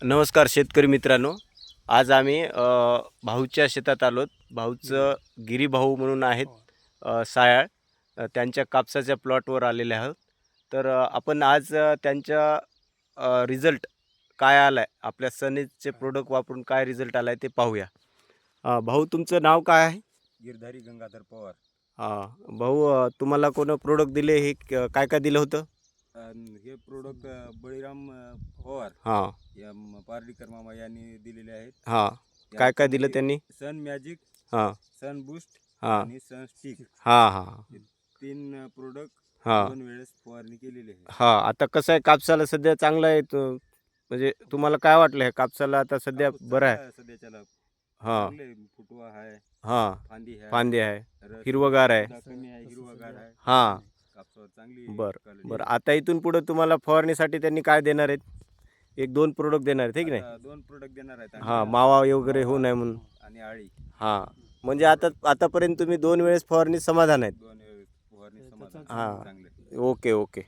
नमस्कार शेतकरी मित्रांनो. आज आम्ही भाऊच्या शेतात आलोत. भाऊचं गिरीभाऊ म्हणून आहेत सायाळ. त्यांच्या कापसाच्या प्लॉटवर आलेले आहोत. तर आपण आज त्यांच्या रिझल्ट काय आला आहे, आपल्या सनेजचे प्रोडक्ट वापरून काय रिझल्ट आला आहे ते पाहूया. भाऊ तुमचं नाव काय आहे? गिरधारी गंगाधर पवार. भाऊ, तुम्हाला कोण प्रोडक्ट दिले, हे काय काय दिलं होतं? हे प्रोडक्ट बळीराम पवार हां या पार्डीकर मामा यांनी दिलेले आहेत. हां काय काय दिलं त्यांनी? सन मॅजिक, हां सन बूस्ट हां आणि सन स्टिक हां हां हे 3 प्रोडक्ट हां 2 वेळेस फवारणी केलेली आहे. हां. आता कसं आहे, कापसाला सध्या चांगलं आहे, म्हणजे तुम्हाला काय वाटलं, ह्या कापसाला आता सध्या कापूस बरं आहे? चांगला सध्याच्याला हां चांगले फुटवा आहे, हां फांदी आहे, फांदी आहे, रस हिरवगार आहे. सुद्धा कमी आहे, हिरवागार आहे. हां कापसावर चांगली बरं quality बरं. आहे. आता इथून पुढे तुम्हाला फवारणीसाठी त्यांनी काय देणार आहेत? 1-2 प्रोडक्ट देणार आहेत, ठीक नाही? आता 2 प्रोडक्ट देणार आहेत हां, मावा वगैरे होऊ नये म्हणून. आणि आळी. हां, म्हणजे आतापर्यंत तुम्ही 2 वेळेस फवारणी समाधान आहेत. 2 वेळेस फवारणी समाधान हां. चांगले. Okay okay.